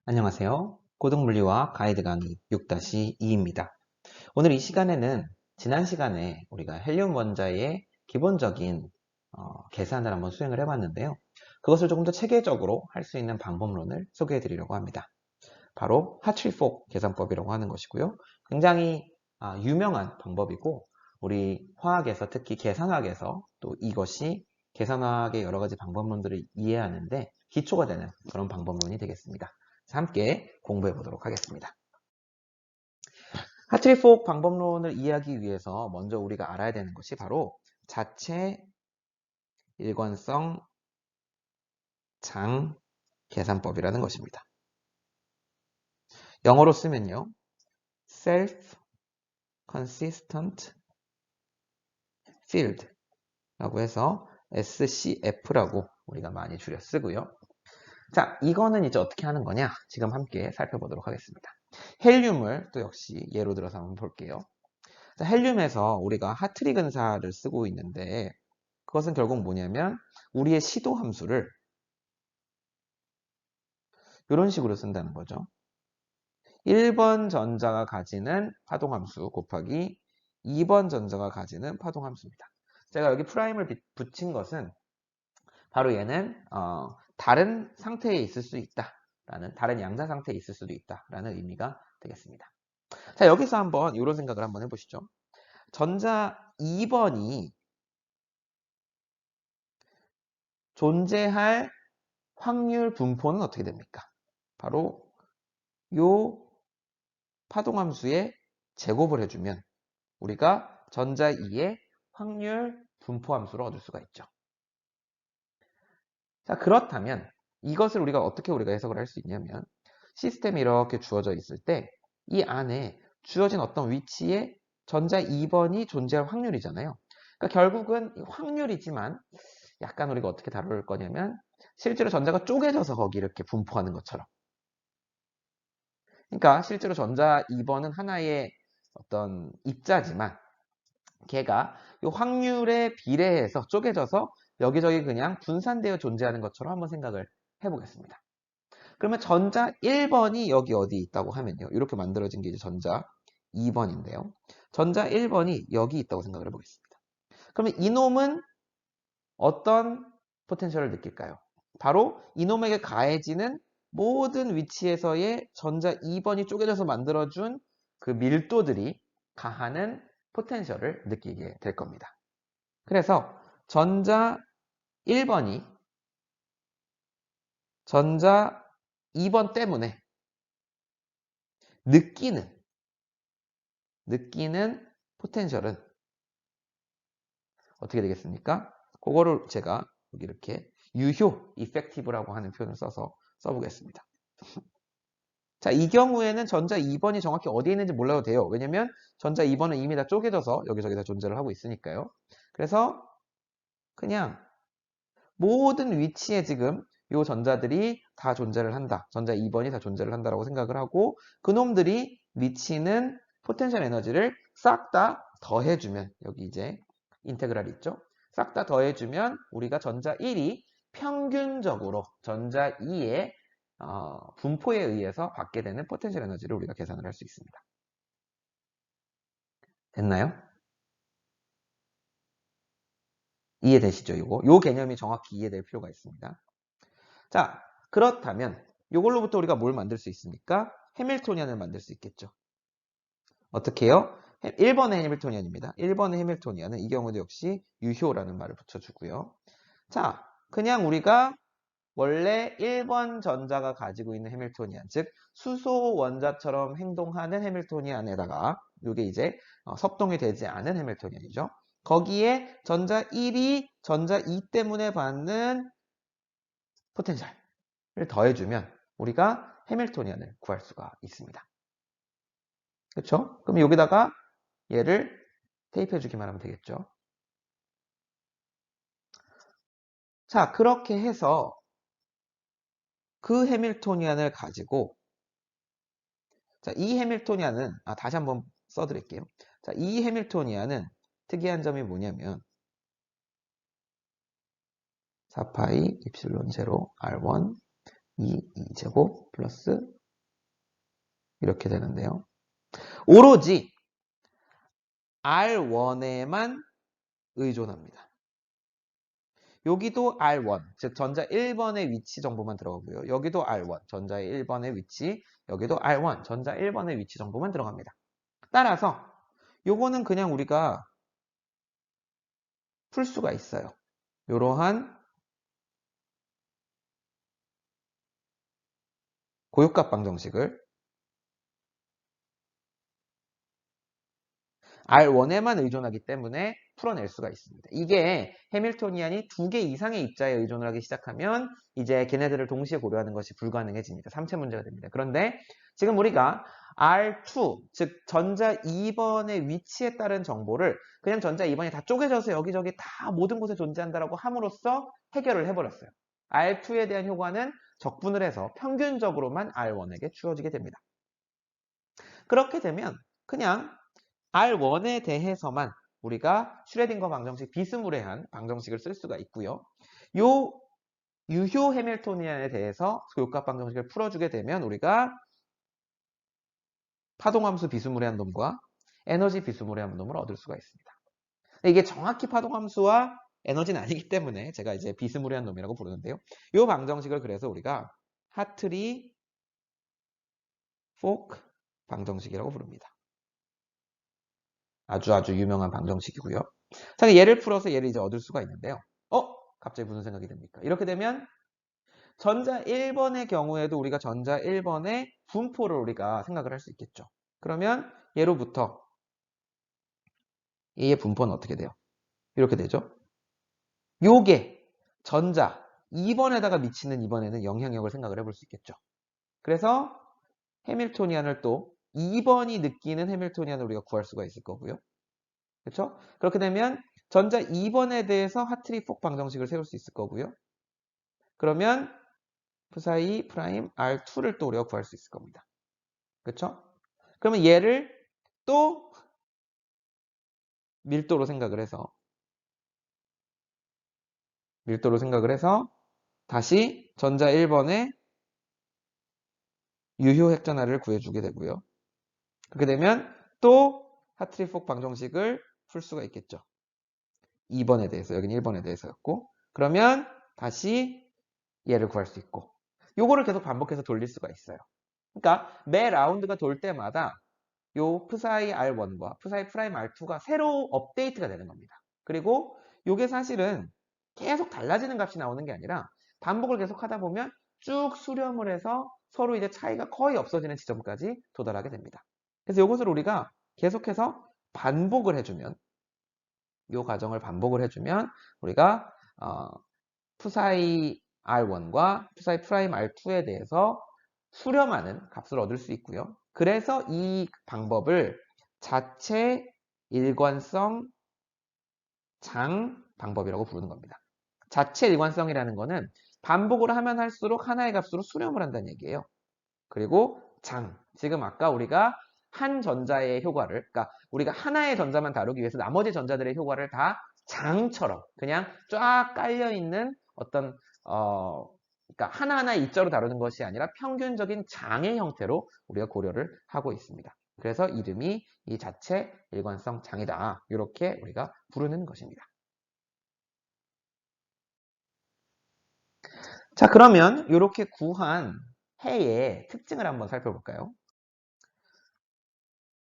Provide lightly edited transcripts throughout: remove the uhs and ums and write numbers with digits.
안녕하세요. 고등물리와 가이드 강의 6-2입니다. 오늘 이 시간에는 지난 시간에 우리가 헬륨 원자의 기본적인 계산을 한번 수행을 해봤는데요. 그것을 조금 더 체계적으로 할 수 있는 방법론을 소개해 드리려고 합니다. 바로 하트리폭 계산법이라고 하는 것이고요. 굉장히 유명한 방법이고 우리 화학에서 특히 계산학에서 또 이것이 계산학의 여러 가지 방법론들을 이해하는데 기초가 되는 그런 방법론이 되겠습니다. 함께 공부해 보도록 하겠습니다. 하트리폭 방법론을 이해하기 위해서 먼저 우리가 알아야 되는 것이 바로 자체 일관성 장 계산법이라는 것입니다. 영어로 쓰면요. Self-Consistent Field 라고 해서 SCF라고 우리가 많이 줄여 쓰고요. 자, 이거는 이제 어떻게 하는 거냐? 지금 함께 살펴보도록 하겠습니다. 헬륨을 또 역시 예로 들어서 한번 볼게요. 자, 헬륨에서 우리가 하트리 근사를 쓰고 있는데 그것은 결국 뭐냐면 우리의 시도 함수를 이런 식으로 쓴다는 거죠. 1번 전자가 가지는 파동함수 곱하기 2번 전자가 가지는 파동함수입니다. 제가 여기 프라임을 붙인 것은 바로 얘는 다른 상태에 있을 수 있다. 다른 양자 상태에 있을 수도 있다라는 의미가 되겠습니다. 자, 여기서 한번 이런 생각을 한번 해보시죠. 전자 2번이 존재할 확률 분포는 어떻게 됩니까? 바로 요 파동함수에 제곱을 해주면 우리가 전자 2의 확률 분포함수를 얻을 수가 있죠. 자, 그렇다면 이것을 우리가 해석을 할 수 있냐면 시스템이 이렇게 주어져 있을 때 이 안에 주어진 어떤 위치에 전자 2번이 존재할 확률이잖아요. 그러니까 결국은 확률이지만 약간 우리가 어떻게 다룰 거냐면 실제로 전자가 쪼개져서 거기 이렇게 분포하는 것처럼. 그러니까 실제로 전자 2번은 하나의 어떤 입자지만 걔가 이 확률에 비례해서 쪼개져서 여기저기 그냥 분산되어 존재하는 것처럼 한번 생각을 해보겠습니다. 그러면 전자 1번이 여기 어디 있다고 하면요. 이렇게 만들어진 게 이제 전자 2번인데요. 전자 1번이 여기 있다고 생각을 해보겠습니다. 그러면 이놈은 어떤 포텐셜을 느낄까요? 바로 이놈에게 가해지는 모든 위치에서의 전자 2번이 쪼개져서 만들어준 그 밀도들이 가하는 포텐셜을 느끼게 될 겁니다. 그래서 전자 1번이 전자 2번 때문에 느끼는 포텐셜은 어떻게 되겠습니까? 그거를 제가 여기 이렇게 유효, effective라고 하는 표현을 써보겠습니다. 자, 이 경우에는 전자 2번이 정확히 어디에 있는지 몰라도 돼요. 왜냐면 전자 2번은 이미 다 쪼개져서 여기저기 다 존재를 하고 있으니까요. 그래서 그냥 모든 위치에 지금 이 전자들이 다 존재를 한다. 전자 2번이 다 존재를 한다라고 생각을 하고 그놈들이 미치는 포텐셜 에너지를 싹 다 더해주면 여기 이제 인테그랄이 있죠. 싹 다 더해주면 우리가 전자 1이 평균적으로 전자 2의 분포에 의해서 받게 되는 포텐셜 에너지를 우리가 계산을 할 수 있습니다. 됐나요? 이해되시죠? 요 개념이 정확히 이해될 필요가 있습니다. 자, 그렇다면 이걸로부터 우리가 뭘 만들 수 있습니까? 해밀토니안을 만들 수 있겠죠. 어떻게 해요? 1번의 해밀토니안입니다. 1번의 해밀토니안은 이 경우도 역시 유효라는 말을 붙여주고요. 자, 그냥 우리가 원래 1번 전자가 가지고 있는 해밀토니안, 즉 수소 원자처럼 행동하는 해밀토니안에다가 이게 이제 섭동이 되지 않은 해밀토니안이죠. 거기에 전자 1이 전자 2 때문에 받는 포텐셜을 더해주면 우리가 해밀토니안을 구할 수가 있습니다. 그렇죠? 그럼 여기다가 얘를 대입해주기만 하면 되겠죠. 자, 그렇게 해서 그 해밀토니안을 가지고 자, 이 해밀토니안은 다시 한번 써드릴게요. 자, 이 해밀토니안은 특이한 점이 뭐냐면 4파이 입실론 제로 R1 2제곱 플러스 이렇게 되는데요. 오로지 R1에만 의존합니다. 여기도 R1, 즉 전자 1번의 위치 정보만 들어가고요. 여기도 R1, 전자의 1번의 위치, 여기도 R1, 전자 1번의 위치 정보만 들어갑니다. 따라서 요거는 그냥 우리가 풀 수가 있어요. 이러한 고유값 방정식을 R1에만 의존하기 때문에 풀어낼 수가 있습니다. 이게 해밀토니안이 2개 이상의 입자에 의존을 하기 시작하면 이제 걔네들을 동시에 고려하는 것이 불가능해집니다. 3차 문제가 됩니다. 그런데 지금 우리가 R2, 즉 전자 2번의 위치에 따른 정보를 그냥 전자 2번이 다 쪼개져서 여기저기 다 모든 곳에 존재한다라고 함으로써 해결을 해버렸어요. R2에 대한 효과는 적분을 해서 평균적으로만 R1에게 주어지게 됩니다. 그렇게 되면 그냥 R1에 대해서만 우리가 슈레딩거 방정식 비스무리한 방정식을 쓸 수가 있고요. 요 유효 해밀토니안에 대해서 교값 방정식을 풀어주게 되면 우리가 파동함수 비스무리한 놈과 에너지 비스무리한 놈을 얻을 수가 있습니다. 이게 정확히 파동함수와 에너지는 아니기 때문에 제가 이제 비스무리한 놈이라고 부르는데요. 이 방정식을 그래서 우리가 하트리 포크 방정식이라고 부릅니다. 아주 유명한 방정식이고요. 자, 얘를 풀어서 얘를 이제 얻을 수가 있는데요. 갑자기 무슨 생각이 듭니까? 이렇게 되면 전자 1번의 경우에도 우리가 전자 1번의 분포를 우리가 생각을 할 수 있겠죠. 그러면 얘로부터 얘의 분포는 어떻게 돼요? 이렇게 되죠. 요게 전자 2번에다가 미치는 이번에는 영향력을 생각을 해볼 수 있겠죠. 그래서 해밀토니안을 또 2번이 느끼는 해밀토니안을 우리가 구할 수가 있을 거고요. 그렇죠? 그렇게 되면 전자 2번에 대해서 하트리-폭 방정식을 세울 수 있을 거고요. 그러면 psi 프라임 R2를 또 우리가 구할 수 있을 겁니다. 그렇죠? 그러면 얘를 또 밀도로 생각을 해서 다시 전자 1번의 유효 핵전하를 구해주게 되고요. 그렇게 되면 또 하트리-폭 방정식을 풀 수가 있겠죠. 2번에 대해서, 여기는 1번에 대해서였고, 그러면 다시 얘를 구할 수 있고, 요거를 계속 반복해서 돌릴 수가 있어요. 그러니까 매 라운드가 돌 때마다 요 psi R1과 psi 프라임 R2가 새로 업데이트가 되는 겁니다. 그리고 요게 사실은 계속 달라지는 값이 나오는 게 아니라 반복을 계속 하다 보면 쭉 수렴을 해서 서로 이제 차이가 거의 없어지는 지점까지 도달하게 됩니다. 그래서 이것을 우리가 계속해서 반복을 해주면 이 과정을 반복을 해주면 우리가 psi R1과 psi 프라임 R2에 대해서 수렴하는 값을 얻을 수 있고요. 그래서 이 방법을 자체 일관성 장 방법이라고 부르는 겁니다. 자체 일관성이라는 거는 반복을 하면 할수록 하나의 값으로 수렴을 한다는 얘기예요. 그리고 장, 지금 아까 우리가 한 전자의 효과를, 그러니까 우리가 하나의 전자만 다루기 위해서 나머지 전자들의 효과를 다 장처럼 그냥 쫙 깔려있는 어떤 그러니까 하나하나 입자로 다루는 것이 아니라 평균적인 장의 형태로 우리가 고려를 하고 있습니다. 그래서 이름이 이 자체 일관성 장이다. 이렇게 우리가 부르는 것입니다. 자, 그러면 이렇게 구한 해의 특징을 한번 살펴볼까요?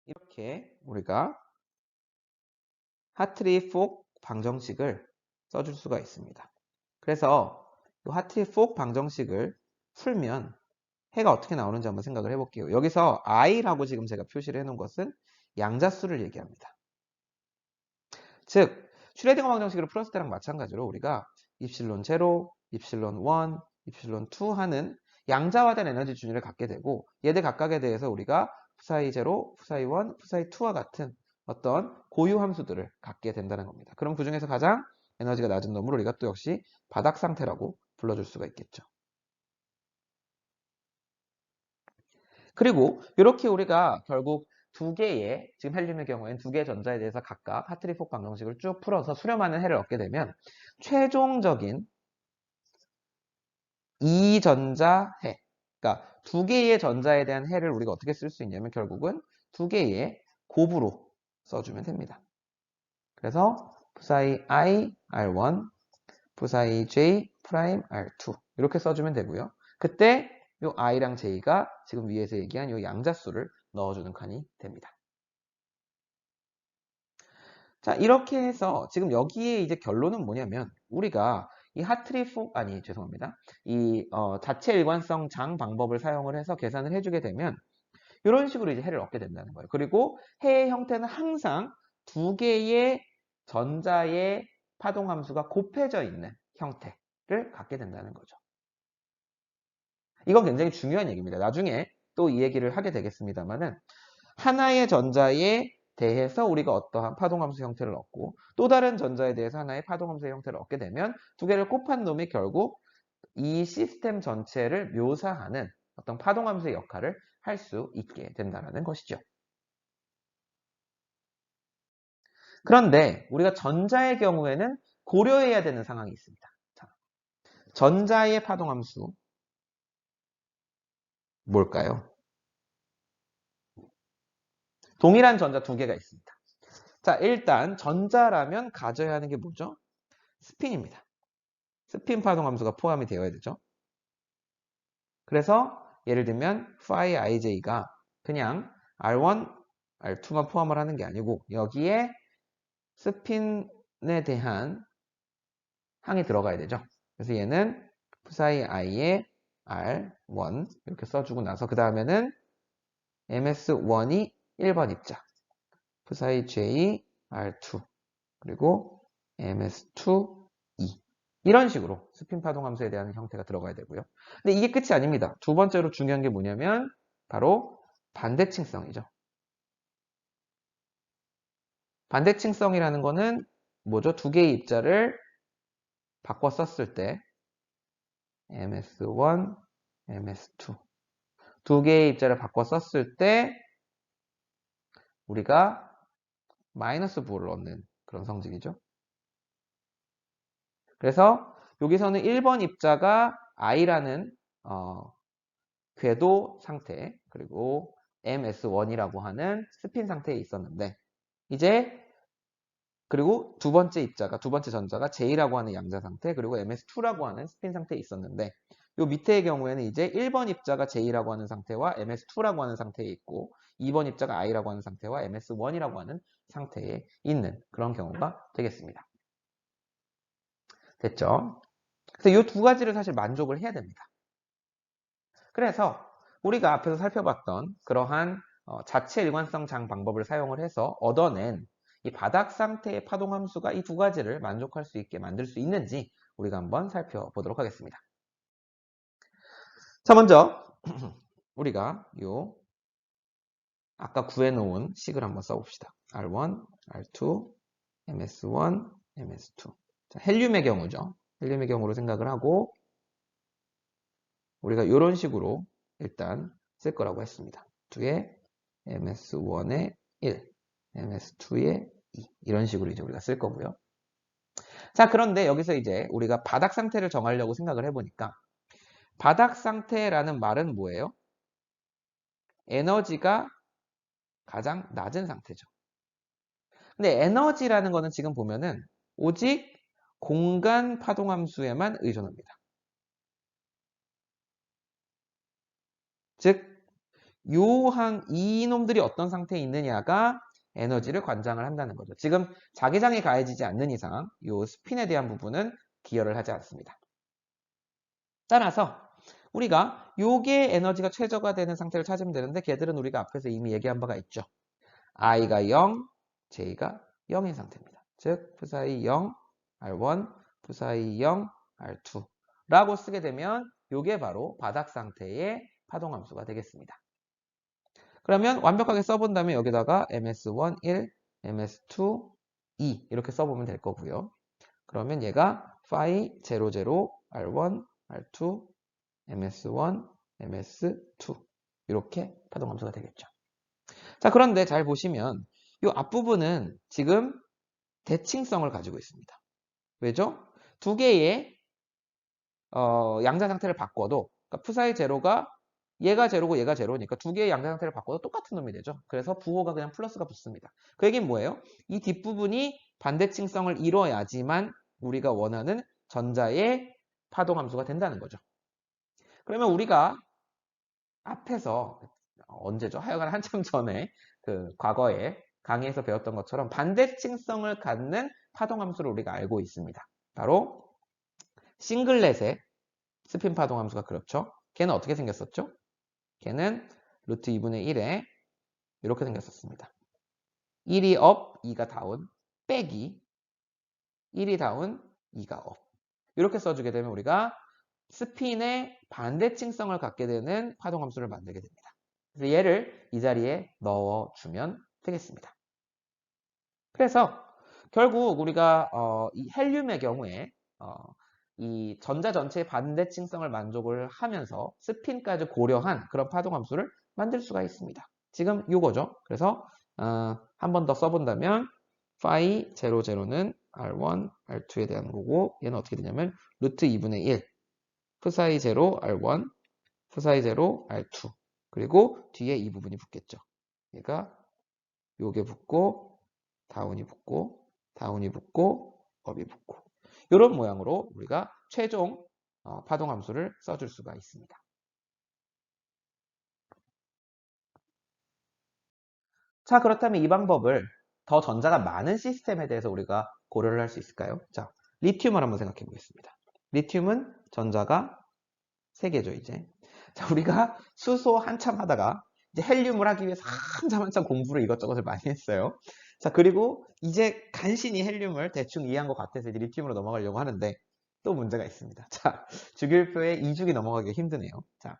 이렇게 우리가 하트리-폭 방정식을 써줄 수가 있습니다. 그래서 이 하트리-폭 방정식을 풀면 해가 어떻게 나오는지 한번 생각을 해볼게요. 여기서 i라고 지금 제가 표시를 해놓은 것은 양자수를 얘기합니다. 즉 슈레딩거 방정식으로 풀었을 때랑 마찬가지로 우리가 입실론 0, 입실론 1, 입실론 2 하는 양자화된 에너지 준위를 갖게 되고 얘들 각각에 대해서 우리가 psi 0, psi 1, psi 2와 같은 어떤 고유 함수들을 갖게 된다는 겁니다. 그럼 그 중에서 가장 에너지가 낮은 놈을 우리가 또 역시 바닥 상태라고 불러줄 수가 있겠죠. 그리고 이렇게 우리가 결국 두 개의, 지금 헬륨의 경우에는 두 개의 전자에 대해서 각각 하트리-폭 방정식을 쭉 풀어서 수렴하는 해를 얻게 되면 최종적인 2전자 해, 그러니까 두 개의 전자에 대한 해를 우리가 어떻게 쓸 수 있냐면 결국은 두 개의 곱으로 써주면 됩니다. 그래서 psi i r1, psi j 프라임 r2 이렇게 써주면 되고요. 그때 요 i랑 j가 지금 위에서 얘기한 요 양자수를 넣어주는 칸이 됩니다. 자, 이렇게 해서 지금 여기에 이제 결론은 뭐냐면 우리가 이 하트리폭 아니 죄송합니다. 이 자체 일관성 장 방법을 사용을 해서 계산을 해주게 되면 이런 식으로 이제 해를 얻게 된다는 거예요. 그리고 해의 형태는 항상 두 개의 전자의 파동 함수가 곱해져 있는 형태를 갖게 된다는 거죠. 이건 굉장히 중요한 얘기입니다. 나중에 또 이 얘기를 하게 되겠습니다만은 하나의 전자에 대해서 우리가 어떠한 파동함수 형태를 얻고 또 다른 전자에 대해서 하나의 파동함수 형태를 얻게 되면 두 개를 곱한 놈이 결국 이 시스템 전체를 묘사하는 어떤 파동함수의 역할을 할 수 있게 된다는 것이죠. 그런데 우리가 전자의 경우에는 고려해야 되는 상황이 있습니다. 자, 전자의 파동함수 뭘까요? 동일한 전자 두 개가 있습니다. 자, 일단 전자라면 가져야 하는 게 뭐죠? 스핀입니다. 스핀 파동함수가 포함이 되어야 되죠. 그래서 예를 들면 phi ij가 그냥 r1, r2만 포함을 하는 게 아니고 여기에 스핀에 대한 항이 들어가야 되죠. 그래서 얘는 psi i에 r1 이렇게 써주고 나서 그 다음에는 ms1이 1번 입자, psi j r2 그리고 ms2 2 이런 식으로 스핀 파동 함수에 대한 형태가 들어가야 되고요. 근데 이게 끝이 아닙니다. 두 번째로 중요한 게 뭐냐면 바로 반대칭성이죠. 반대칭성이라는 거는 뭐죠? 두 개의 입자를 바꿔 썼을 때 ms1, ms2 두 개의 입자를 바꿔 썼을 때 우리가 마이너스 부호를 얻는 그런 성질이죠. 그래서 여기서는 1번 입자가 i라는 궤도 상태 그리고 ms1이라고 하는 스핀 상태에 있었는데 이제 그리고 두 번째 전자가 J라고 하는 양자 상태 그리고 ms2라고 하는 스핀 상태에 있었는데 요 밑에의 경우에는 이제 1번 입자가 J라고 하는 상태와 ms2라고 하는 상태에 있고 2번 입자가 I라고 하는 상태와 ms1이라고 하는 상태에 있는 그런 경우가 되겠습니다. 됐죠? 그래서 이 두 가지를 사실 만족을 해야 됩니다. 그래서 우리가 앞에서 살펴봤던 그러한 자체 일관성 장 방법을 사용을 해서 얻어낸 이 바닥 상태의 파동 함수가 이 두 가지를 만족할 수 있게 만들 수 있는지 우리가 한번 살펴보도록 하겠습니다. 자, 먼저 우리가 요 아까 구해놓은 식을 한번 써봅시다. R1, R2, MS1, MS2. 자, 헬륨의 경우죠. 헬륨의 경우로 생각을 하고 우리가 이런 식으로 일단 쓸 거라고 했습니다. 2에 ms1에 1, ms2에 2 이런 식으로 이제 우리가 쓸 거고요. 자, 그런데 여기서 이제 우리가 바닥 상태를 정하려고 생각을 해보니까 바닥 상태라는 말은 뭐예요? 에너지가 가장 낮은 상태죠. 근데 에너지라는 거는 지금 보면은 오직 공간 파동함수에만 의존합니다. 즉 이놈들이 어떤 상태에 있느냐가 에너지를 관장을 한다는 거죠. 지금 자기장이 가해지지 않는 이상 이 스핀에 대한 부분은 기여를 하지 않습니다. 따라서 우리가 요게 에너지가 최저가 되는 상태를 찾으면 되는데 걔들은 우리가 앞에서 이미 얘기한 바가 있죠. i가 0, j가 0인 상태입니다. 즉 psi 0, r1, psi 0, r2 라고 쓰게 되면 요게 바로 바닥 상태의 파동함수가 되겠습니다. 그러면 완벽하게 써본다면 여기다가 ms1, 1, ms2, 2 이렇게 써보면 될 거고요. 그러면 얘가 phi 0, 0, r1, r2, ms1, ms2 이렇게 파동함수가 되겠죠. 자, 그런데 잘 보시면 이 앞부분은 지금 대칭성을 가지고 있습니다. 왜죠? 두 개의 양자 상태를 바꿔도 그러니까 psi 제로가 얘가 제로고 얘가 제로니까 두 개의 양자 상태를 바꿔도 똑같은 놈이 되죠. 그래서 부호가 그냥 플러스가 붙습니다. 그 얘기는 뭐예요? 이 뒷부분이 반대칭성을 이뤄야지만 우리가 원하는 전자의 파동함수가 된다는 거죠. 그러면 우리가 앞에서 언제죠? 하여간 한참 전에 그 과거에 강의에서 배웠던 것처럼 반대칭성을 갖는 파동함수를 우리가 알고 있습니다. 바로 싱글렛의 스핀 파동함수가 그렇죠. 걔는 어떻게 생겼었죠? 걔는 루트 2분의 1에 이렇게 생겼었습니다. 1이 업, 2가 다운, 빼기 1이 다운, 2가 업. 이렇게 써주게 되면 우리가 스핀의 반대칭성을 갖게 되는 파동함수를 만들게 됩니다. 그래서 얘를 이 자리에 넣어주면 되겠습니다. 그래서 결국 우리가 이 헬륨의 경우에 이 전자 전체의 반대칭성을 만족을 하면서 스핀까지 고려한 그런 파동함수를 만들 수가 있습니다. 지금 요거죠. 그래서 한 번 더 써본다면 phi 00는 R1, R2에 대한 거고 얘는 어떻게 되냐면 루트 2분의 1 psi 0 R1, psi 0 R2 그리고 뒤에 이 부분이 붙겠죠. 얘가 요게 붙고 다운이 붙고 다운이 붙고 업이 붙고 이런 모양으로 우리가 최종 파동함수를 써줄 수가 있습니다. 자, 그렇다면 이 방법을 더 전자가 많은 시스템에 대해서 우리가 고려를 할 수 있을까요? 자, 리튬을 한번 생각해 보겠습니다. 리튬은 전자가 3개죠, 이제. 자, 우리가 수소 한참 하다가 이제 헬륨을 하기 위해서 한참 공부를 이것저것을 많이 했어요. 자, 그리고 이제 간신히 헬륨을 대충 이해한 것 같아서 이제 리튬으로 넘어가려고 하는데 또 문제가 있습니다. 자, 주기율표에 2죽이 넘어가기가 힘드네요. 자,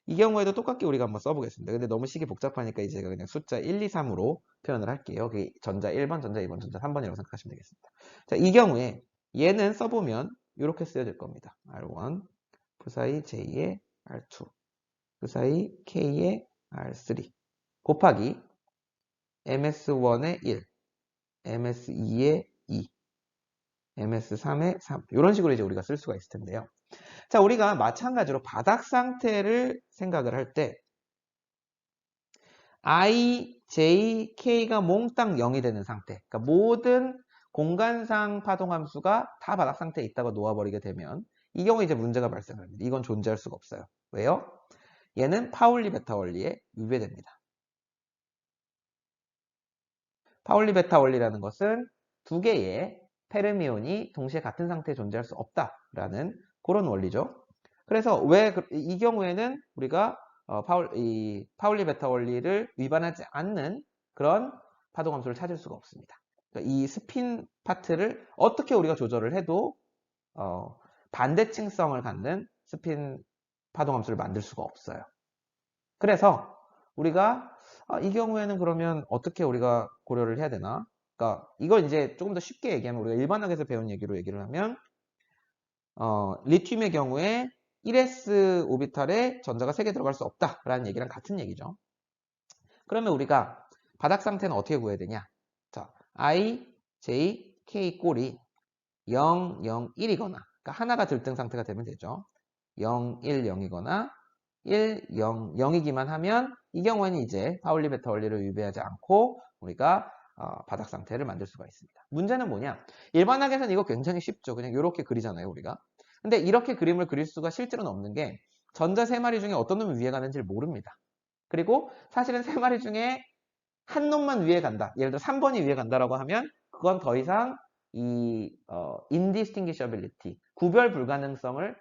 이 경우에도 똑같게 우리가 한번 써보겠습니다. 근데 너무 식이 복잡하니까 이제 제가 그냥 숫자 1, 2, 3으로 표현을 할게요. 그게 전자 1번, 전자 2번, 전자 3번이라고 생각하시면 되겠습니다. 자, 이 경우에 얘는 써보면 이렇게 쓰여질 겁니다. R1, 그 사이 J의 R2, 그 사이 K의 R3 곱하기 MS1의 1, MS2의 2, MS3의 3 이런 식으로 이제 우리가 쓸 수가 있을 텐데요. 자, 우리가 마찬가지로 바닥 상태를 생각을 할 때 I, J, K가 몽땅 0이 되는 상태 그러니까 모든 공간상 파동함수가 다 바닥 상태에 있다고 놓아버리게 되면 이 경우에 이제 문제가 발생합니다. 이건 존재할 수가 없어요. 왜요? 얘는 파울리 베타 원리에 위배됩니다. 파울리 베타 원리라는 것은 두 개의 페르미온이 동시에 같은 상태에 존재할 수 없다라는 그런 원리죠. 그래서 왜 이 경우에는 우리가 파울리 베타 원리를 위반하지 않는 그런 파동함수를 찾을 수가 없습니다. 그러니까 이 스핀 파트를 어떻게 우리가 조절을 해도 반대칭성을 갖는 스핀 파동함수를 만들 수가 없어요. 그래서 우리가 이 경우에는 그러면 어떻게 우리가 고려를 해야 되나? 그러니까 이걸 이제 조금 더 쉽게 얘기하면 우리가 일반학에서 배운 얘기로 얘기를 하면 리튬의 경우에 1s 오비탈에 전자가 3개 들어갈 수 없다라는 얘기랑 같은 얘기죠. 그러면 우리가 바닥 상태는 어떻게 구해야 되냐? 자, I, J, K 꼴이 0, 0, 1이거나 그러니까 하나가 들등 상태가 되면 되죠. 0, 1, 0이거나 1, 0, 0이기만 하면 이 경우에는 이제 파울리 베타 원리를 위배하지 않고 우리가 바닥 상태를 만들 수가 있습니다. 문제는 뭐냐? 일반학에서는 이거 굉장히 쉽죠. 그냥 이렇게 그리잖아요, 우리가. 근데 이렇게 그림을 그릴 수가 실제로는 없는 게 전자 3마리 중에 어떤 놈이 위에 가는지를 모릅니다. 그리고 사실은 3마리 중에 한 놈만 위에 간다. 예를 들어 3번이 위에 간다라고 하면 그건 더 이상 이 indistinguishability, 구별 불가능성을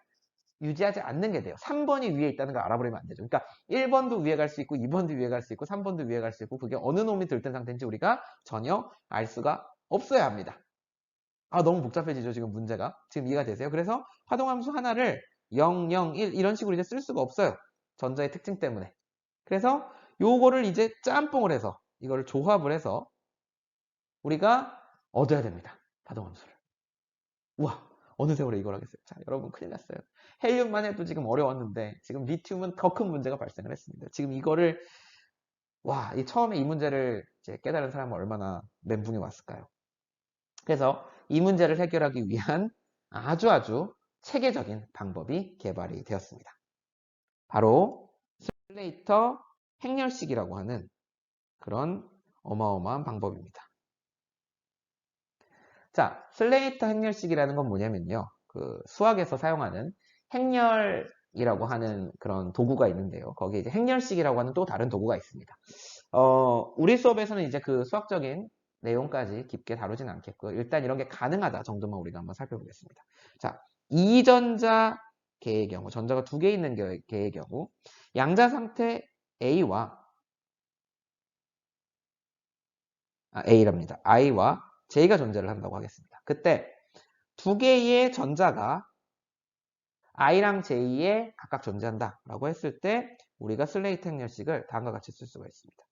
유지하지 않는 게 돼요. 3번이 위에 있다는 걸 알아버리면 안 되죠. 그러니까 1번도 위에 갈 수 있고 2번도 위에 갈 수 있고 3번도 위에 갈 수 있고 그게 어느 놈이 들뜬 상태인지 우리가 전혀 알 수가 없어야 합니다. 너무 복잡해지죠, 지금 문제가. 지금 이해가 되세요? 그래서 파동함수 하나를 0, 0, 1 이런 식으로 이제 쓸 수가 없어요. 전자의 특징 때문에. 그래서 요거를 이제 짬뽕을 해서 이거를 조합을 해서 우리가 얻어야 됩니다. 파동함수를. 우와, 어느 세월에 이걸 하겠어요. 자, 여러분 큰일 났어요. 헬륨만 해도 지금 어려웠는데 지금 리튬은 더 큰 문제가 발생을 했습니다. 지금 이거를 이 처음에 이 문제를 이제 깨달은 사람은 얼마나 멘붕이 왔을까요? 그래서 이 문제를 해결하기 위한 아주 체계적인 방법이 개발이 되었습니다. 바로 슬레이터 행렬식이라고 하는 그런 어마어마한 방법입니다. 자, 슬레이터 행렬식이라는 건 뭐냐면요. 그 수학에서 사용하는 행렬이라고 하는 그런 도구가 있는데요. 거기에 이제 행렬식이라고 하는 또 다른 도구가 있습니다. 우리 수업에서는 이제 그 수학적인 내용까지 깊게 다루진 않겠고요. 일단 이런 게 가능하다 정도만 우리가 한번 살펴보겠습니다. 자, 이전자 계의 경우, 전자가 두 개 있는 계의 경우, 양자 상태 A와 A랍니다. I와 J가 존재를 한다고 하겠습니다. 그때 두 개의 전자가 I랑 J에 각각 존재한다라고 했을 때 우리가 슬레이트 행렬식을 다음과 같이 쓸 수가 있습니다.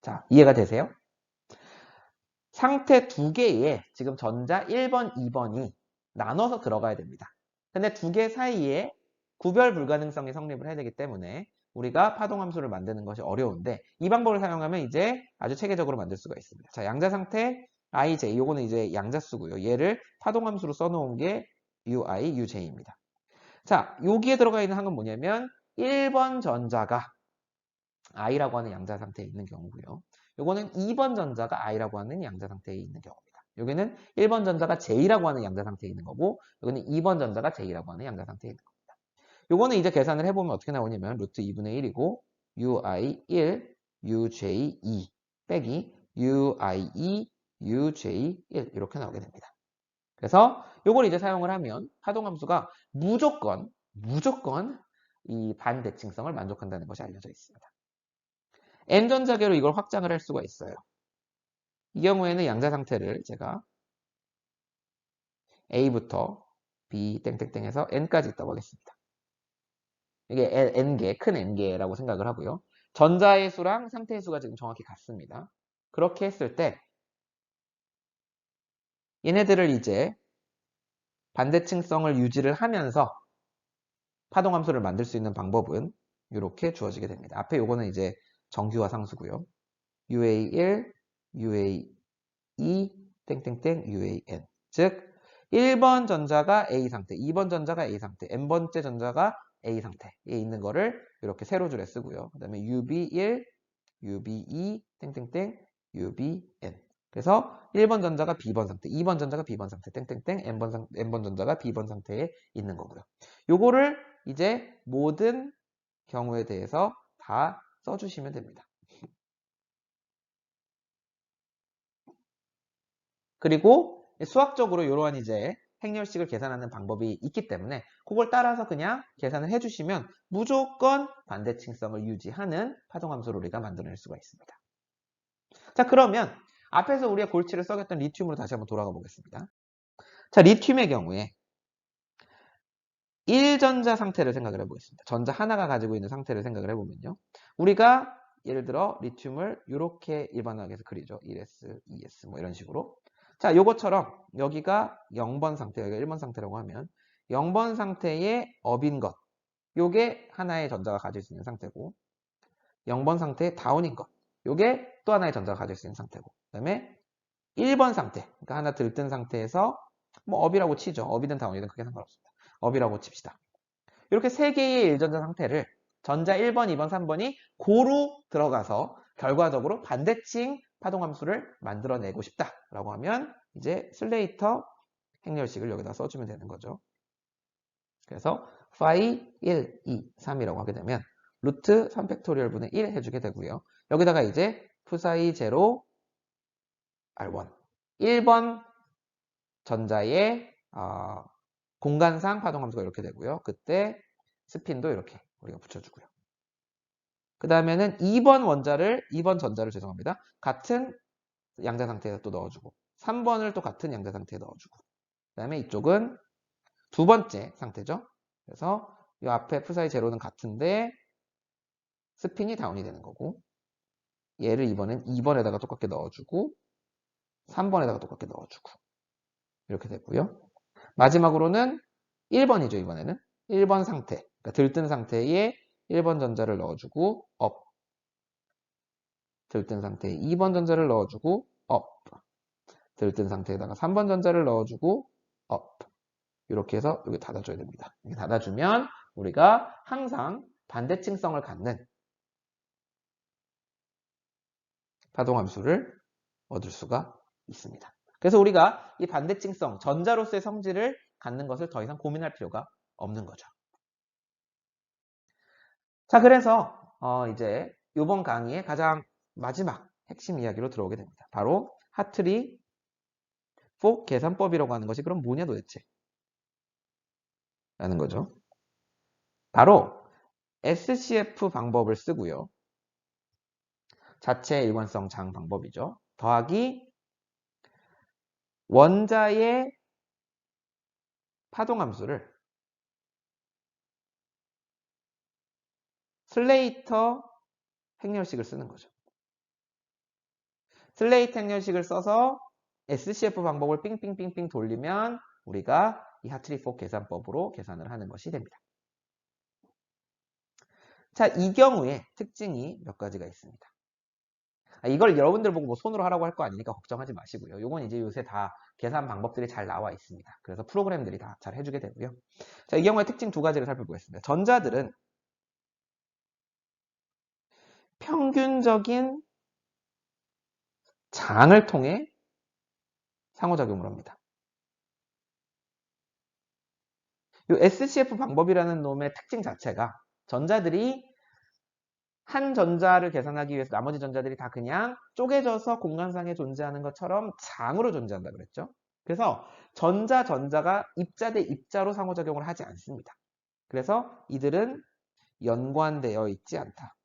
자, 이해가 되세요? 상태 두 개에 지금 전자 1번, 2번이 나눠서 들어가야 됩니다. 근데 두 개 사이에 구별 불가능성이 성립을 해야 되기 때문에 우리가 파동함수를 만드는 것이 어려운데 이 방법을 사용하면 이제 아주 체계적으로 만들 수가 있습니다. 자, 양자 상태 IJ, 요거는 이제 양자수고요. 얘를 파동함수로 써놓은 게 UI, UJ입니다. 자, 여기에 들어가 있는 항은 뭐냐면 1번 전자가 I라고 하는 양자 상태에 있는 경우고요. 요거는 2번 전자가 I라고 하는 양자 상태에 있는 경우입니다. 여기는 1번 전자가 J라고 하는 양자 상태에 있는 거고 여기는 2번 전자가 J라고 하는 양자 상태에 있는 겁니다. 요거는 이제 계산을 해보면 어떻게 나오냐면 루트 2분의 1이고 UI 1, UJ 2 빼기 UI 2, UJ 1 이렇게 나오게 됩니다. 그래서 요걸 이제 사용을 하면 파동함수가 무조건 이 반대칭성을 만족한다는 것이 알려져 있습니다. N전자계로 이걸 확장을 할 수가 있어요. 이 경우에는 양자 상태를 제가 A부터 B 땡땡땡해서 N까지 있다고 하겠습니다. 이게 N개, 큰 N개라고 생각을 하고요. 전자의 수랑 상태의 수가 지금 정확히 같습니다. 그렇게 했을 때 얘네들을 이제 반대층성을 유지를 하면서 파동함수를 만들 수 있는 방법은 이렇게 주어지게 됩니다. 앞에 요거는 이제 정규화 상수고요. UA1, UA2, 땡땡땡, UAN. 즉 1번 전자가 A 상태, 2번 전자가 A 상태, N번째 전자가 A 상태에 있는 거를 이렇게 세로 줄에 쓰고요. 그 다음에 UB1, UB2, 땡땡땡, UBN. 그래서 1번 전자가 B번 상태, 2번 전자가 B번 상태, 땡땡땡, N번 전자가 B번 상태에 있는 거고요. 요거를 이제 모든 경우에 대해서 다 써주시면 됩니다. 그리고 수학적으로 이러한 이제 행렬식을 계산하는 방법이 있기 때문에 그걸 따라서 그냥 계산을 해주시면 무조건 반대칭성을 유지하는 파동함수를 우리가 만들어낼 수가 있습니다. 자, 그러면 앞에서 우리가 골치를 썩였던 리튬으로 다시 한번 돌아가 보겠습니다. 자, 리튬의 경우에 1전자 상태를 생각을 해보겠습니다. 전자 하나가 가지고 있는 상태를 생각을 해보면요. 우리가 예를 들어 리튬을 이렇게 일반화하게 해서 그리죠. 1s, 2s 뭐 이런 식으로. 자, 요것처럼 여기가 0번 상태, 여기가 1번 상태라고 하면 0번 상태의 업인 것, 요게 하나의 전자가 가질 수 있는 상태고 0번 상태의 다운인 것, 요게 또 하나의 전자가 가질 수 있는 상태고 그 다음에 1번 상태, 그러니까 하나 들뜬 상태에서 뭐 업이라고 치죠. 업이든 다운이든 크게 상관없습니다. 업이라고 칩시다. 이렇게 세 개의 1전자 상태를 전자 1번, 2번, 3번이 고루 들어가서 결과적으로 반대칭 파동함수를 만들어내고 싶다라고 하면 이제 슬레이터 행렬식을 여기다 써주면 되는 거죠. 그래서 파이 1, 2, 3이라고 하게 되면 루트 3팩토리얼 분의 1 해주게 되고요. 여기다가 이제 푸사이 제로 R1 1번 전자의 공간상 파동함수가 이렇게 되고요. 그때 스핀도 이렇게 우리가 붙여주고요. 그 다음에는 2번 전자를 죄송합니다. 같은 양자 상태에 또 넣어주고 3번을 또 같은 양자 상태에 넣어주고 그 다음에 이쪽은 두 번째 상태죠. 그래서 이 앞에 F사이 제로는 같은데 스핀이 다운이 되는 거고 얘를 이번엔 2번에다가 똑같게 넣어주고 3번에다가 똑같게 넣어주고 이렇게 되고요. 마지막으로는 1번이죠. 이번에는 1번 상태, 그러니까 들뜬 상태에 1번 전자를 넣어주고 업, 들뜬 상태에 2번 전자를 넣어주고 업, 들뜬 상태에다가 3번 전자를 넣어주고 업, 이렇게 해서 여기 닫아줘야 됩니다. 이렇게 닫아주면 우리가 항상 반대칭성을 갖는 파동함수를 얻을 수가 있습니다. 그래서 우리가 이 반대칭성, 전자로서의 성질을 갖는 것을 더 이상 고민할 필요가 없는 거죠. 자, 그래서 이제 이번 강의의 가장 마지막 핵심 이야기로 들어오게 됩니다. 바로 하트리 폭 계산법이라고 하는 것이 그럼 뭐냐 도대체? 라는 거죠. 바로 SCF 방법을 쓰고요. 자체 일관성 장 방법이죠. 더하기 원자의 파동함수를 슬레이터 행렬식을 쓰는 거죠. 슬레이터 행렬식을 써서 SCF 방법을 삥삥삥삥 돌리면 우리가 이 하트리-폭 계산법으로 계산을 하는 것이 됩니다. 자, 이 경우에 특징이 몇 가지가 있습니다. 이걸 여러분들 보고 뭐 손으로 하라고 할 거 아니니까 걱정하지 마시고요. 요건 이제 요새 다 계산 방법들이 잘 나와 있습니다. 그래서 프로그램들이 다 잘 해주게 되고요. 자, 이 경우에 특징 두 가지를 살펴보겠습니다. 전자들은 평균적인 장을 통해 상호작용을 합니다. 이 SCF 방법이라는 놈의 특징 자체가 전자들이 한 전자를 계산하기 위해서 나머지 전자들이 다 그냥 쪼개져서 공간상에 존재하는 것처럼 장으로 존재한다 그랬죠. 그래서 전자가 입자 대 입자로 상호작용을 하지 않습니다. 그래서 이들은 연관되어 있지 않다.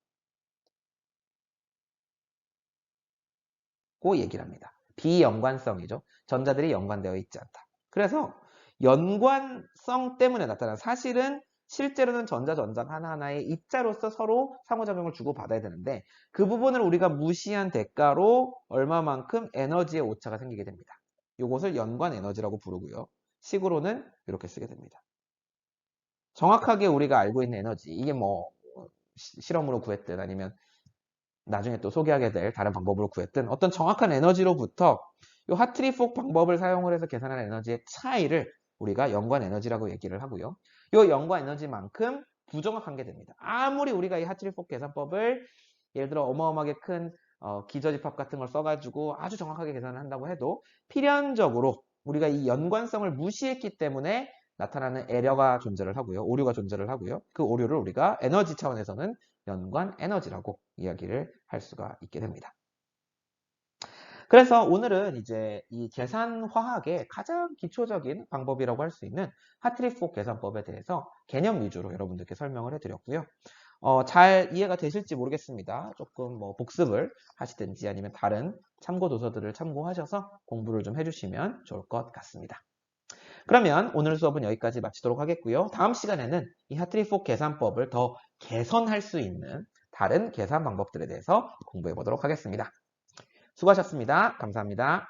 고 얘기를 합니다. 비연관성이죠. 전자들이 연관되어 있지 않다. 그래서 연관성 때문에 나타난 사실은 실제로는 전자가 하나하나의 입자로서 서로 상호작용을 주고받아야 되는데 그 부분을 우리가 무시한 대가로 얼마만큼 에너지의 오차가 생기게 됩니다. 이것을 연관 에너지라고 부르고요. 식으로는 이렇게 쓰게 됩니다. 정확하게 우리가 알고 있는 에너지, 이게 뭐 실험으로 구했든 아니면 나중에 또 소개하게 될 다른 방법으로 구했든 어떤 정확한 에너지로부터 이 하트리-폭 방법을 사용을 해서 계산하는 에너지의 차이를 우리가 연관 에너지라고 얘기를 하고요. 이 연관 에너지만큼 부정확한 게 됩니다. 아무리 우리가 이 하트리-폭 계산법을 예를 들어 어마어마하게 큰 기저집합 같은 걸 써가지고 아주 정확하게 계산을 한다고 해도 필연적으로 우리가 이 연관성을 무시했기 때문에 나타나는 에러가 존재를 하고요. 오류가 존재를 하고요. 그 오류를 우리가 에너지 차원에서는 연관 에너지라고 이야기를 할 수가 있게 됩니다. 그래서 오늘은 이제 이 계산 화학의 가장 기초적인 방법이라고 할 수 있는 하트리-폭 계산법에 대해서 개념 위주로 여러분들께 설명을 해드렸고요. 잘 이해가 되실지 모르겠습니다. 조금 뭐 복습을 하시든지 아니면 다른 참고 도서들을 참고하셔서 공부를 좀 해주시면 좋을 것 같습니다. 그러면 오늘 수업은 여기까지 마치도록 하겠고요. 다음 시간에는 이 하트리-폭 계산법을 더 개선할 수 있는 다른 계산 방법들에 대해서 공부해 보도록 하겠습니다. 수고하셨습니다. 감사합니다.